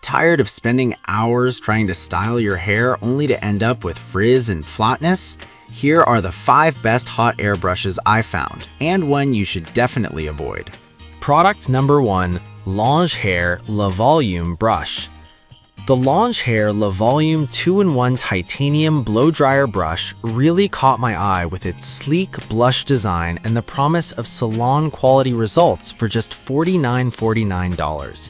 Tired of spending hours trying to style your hair only to end up with frizz and flatness? Here are the 5 best hot air brushes I found, and one you should definitely avoid. Product number 1. Lange Hair Le Volume Brush. The Lange Hair Le Volume 2-in-1 Titanium Blow Dryer Brush really caught my eye with its sleek blush design and the promise of salon quality results for just $49.49.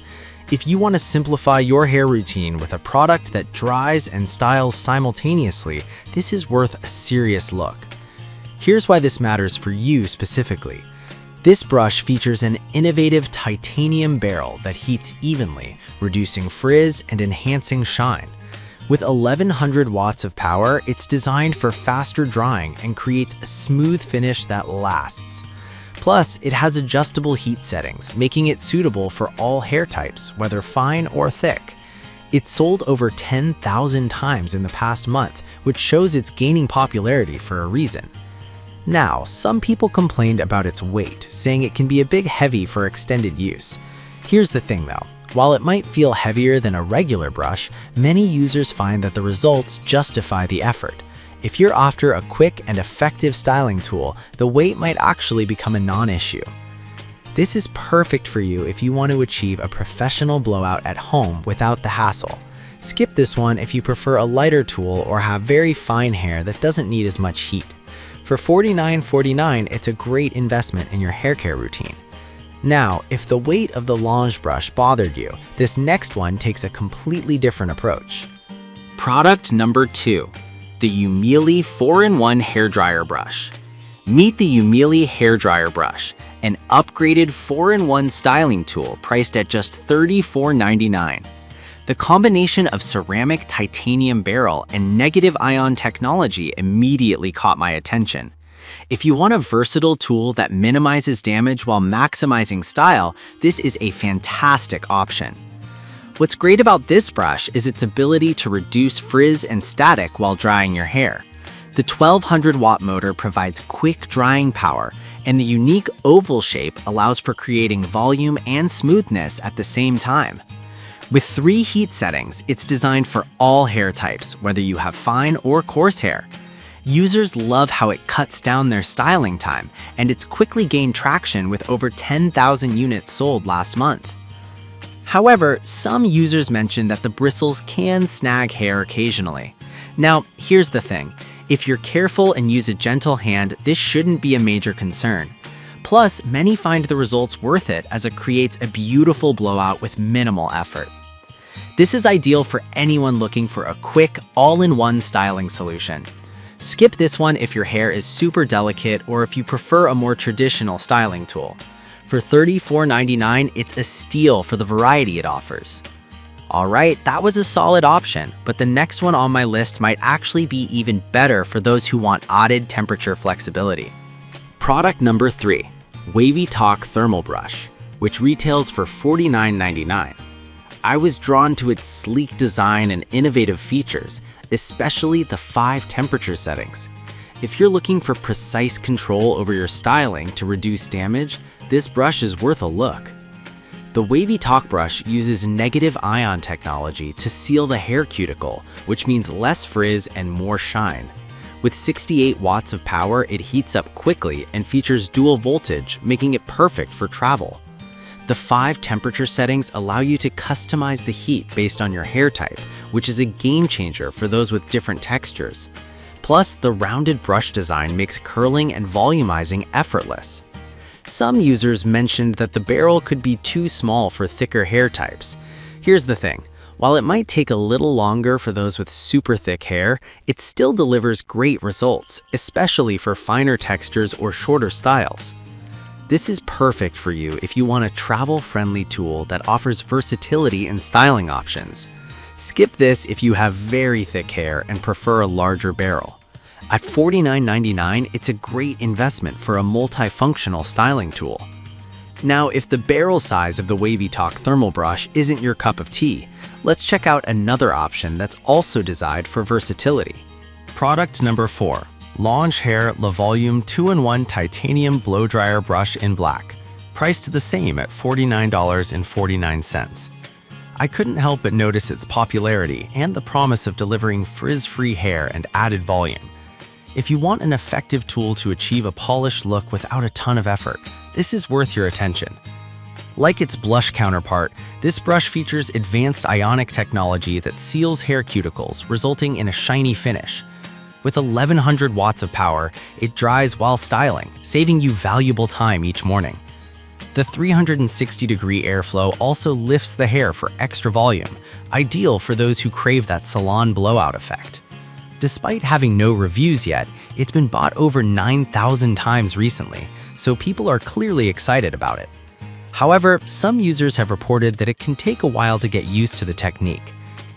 If you want to simplify your hair routine with a product that dries and styles simultaneously, this is worth a serious look. Here's why this matters for you specifically. This brush features an innovative titanium barrel that heats evenly, reducing frizz and enhancing shine. With 1100 watts of power, it's designed for faster drying and creates a smooth finish that lasts. Plus, it has adjustable heat settings, making it suitable for all hair types, whether fine or thick. It's sold over 10,000 times in the past month, which shows it's gaining popularity for a reason. Now, some people complained about its weight, saying it can be a bit heavy for extended use. Here's the thing though, while it might feel heavier than a regular brush, many users find that the results justify the effort. If you're after a quick and effective styling tool, the weight might actually become a non-issue. This is perfect for you if you want to achieve a professional blowout at home without the hassle. Skip this one if you prefer a lighter tool or have very fine hair that doesn't need as much heat. For $49.49, it's a great investment in your hair care routine. Now, if the weight of the Lange brush bothered you, this next one takes a completely different approach. Product number 2. The Umili 4-in-1 Hairdryer Brush. Meet the Umili Hairdryer Brush, an upgraded 4-in-1 styling tool priced at just $34.99. The combination of ceramic titanium barrel and negative ion technology immediately caught my attention. If you want a versatile tool that minimizes damage while maximizing style, this is a fantastic option. What's great about this brush is its ability to reduce frizz and static while drying your hair. The 1200-watt motor provides quick drying power, and the unique oval shape allows for creating volume and smoothness at the same time. With 3 heat settings, it's designed for all hair types, whether you have fine or coarse hair. Users love how it cuts down their styling time, and it's quickly gained traction with over 10,000 units sold last month. However, some users mentioned that the bristles can snag hair occasionally. Now, here's the thing. If you're careful and use a gentle hand, this shouldn't be a major concern. Plus, many find the results worth it as it creates a beautiful blowout with minimal effort. This is ideal for anyone looking for a quick, all-in-one styling solution. Skip this one if your hair is super delicate or if you prefer a more traditional styling tool. For $34.99, it's a steal for the variety it offers. Alright, that was a solid option, but the next one on my list might actually be even better for those who want added temperature flexibility. Product number 3. Wavy Talk Thermal Brush, which retails for $49.99. I was drawn to its sleek design and innovative features, especially the 5 temperature settings. If you're looking for precise control over your styling to reduce damage, this brush is worth a look. The Wavy Talk brush uses negative ion technology to seal the hair cuticle, which means less frizz and more shine. With 68 watts of power, it heats up quickly and features dual voltage, making it perfect for travel. The 5 temperature settings allow you to customize the heat based on your hair type, which is a game changer for those with different textures. Plus, the rounded brush design makes curling and volumizing effortless. Some users mentioned that the barrel could be too small for thicker hair types. Here's the thing. While it might take a little longer for those with super thick hair, it still delivers great results, especially for finer textures or shorter styles. This is perfect for you if you want a travel-friendly tool that offers versatility in styling options. Skip this if you have very thick hair and prefer a larger barrel. At $49.99, it's a great investment for a multifunctional styling tool. Now, if the barrel size of the Wavy Talk thermal brush isn't your cup of tea, let's check out another option that's also designed for versatility. Product number 4. Lange Hair Le Volume 2-in-1 Titanium Blow Dryer Brush in black. Priced the same at $49.49. I couldn't help but notice its popularity and the promise of delivering frizz-free hair and added volume. If you want an effective tool to achieve a polished look without a ton of effort, this is worth your attention. Like its blush counterpart, this brush features advanced ionic technology that seals hair cuticles, resulting in a shiny finish. With 1100 watts of power, it dries while styling, saving you valuable time each morning. The 360-degree airflow also lifts the hair for extra volume, ideal for those who crave that salon blowout effect. Despite having no reviews yet, it's been bought over 9,000 times recently, so people are clearly excited about it. However, some users have reported that it can take a while to get used to the technique.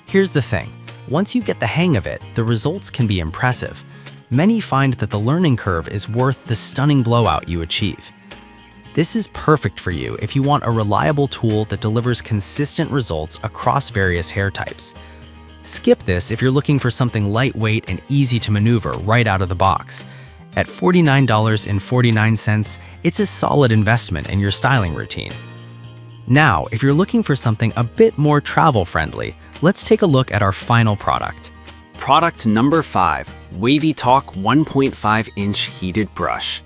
Here's the thing, once you get the hang of it, the results can be impressive. Many find that the learning curve is worth the stunning blowout you achieve. This is perfect for you if you want a reliable tool that delivers consistent results across various hair types. Skip this if you're looking for something lightweight and easy to maneuver right out of the box. At $49.49, it's a solid investment in your styling routine. Now, if you're looking for something a bit more travel-friendly, let's take a look at our final product. Product number 5, Wavy Talk 1.5-inch Heated Brush.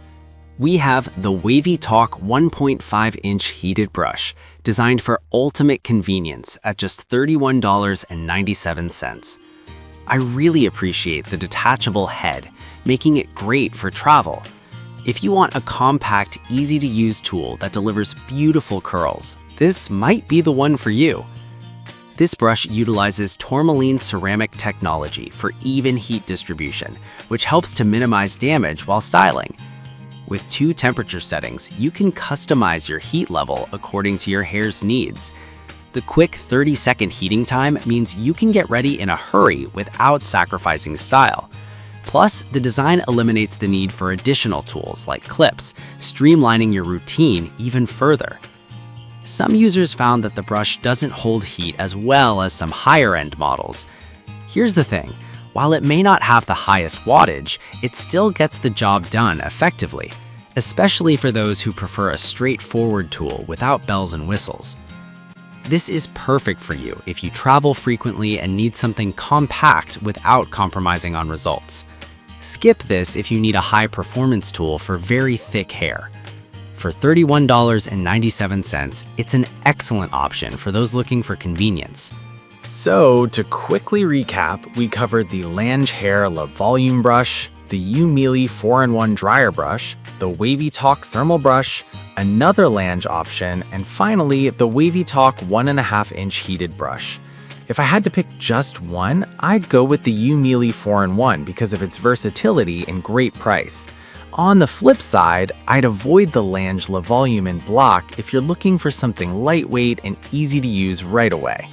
We have the Wavy Talk 1.5-inch Heated Brush, designed for ultimate convenience at just $31.97. I really appreciate the detachable head, making it great for travel. If you want a compact, easy-to-use tool that delivers beautiful curls, this might be the one for you. This brush utilizes tourmaline ceramic technology for even heat distribution, which helps to minimize damage while styling. With 2 temperature settings, you can customize your heat level according to your hair's needs. The quick 30-second heating time means you can get ready in a hurry without sacrificing style. Plus, the design eliminates the need for additional tools like clips, streamlining your routine even further. Some users found that the brush doesn't hold heat as well as some higher-end models. Here's the thing, while it may not have the highest wattage, it still gets the job done effectively, especially for those who prefer a straightforward tool without bells and whistles. This is perfect for you if you travel frequently and need something compact without compromising on results. Skip this if you need a high-performance tool for very thick hair. For $31.97, it's an excellent option for those looking for convenience. So, to quickly recap, we covered the Lange Hair Le Volume Brush, the U-Mealy 4-in-1 Dryer Brush, the Wavy Talk Thermal Brush, another Lange option, and finally, the Wavy Talk 1.5-inch Heated Brush. If I had to pick just one, I'd go with the U-Mealy 4-in-1 because of its versatility and great price. On the flip side, I'd avoid the Lange Le Volume in block if you're looking for something lightweight and easy to use right away.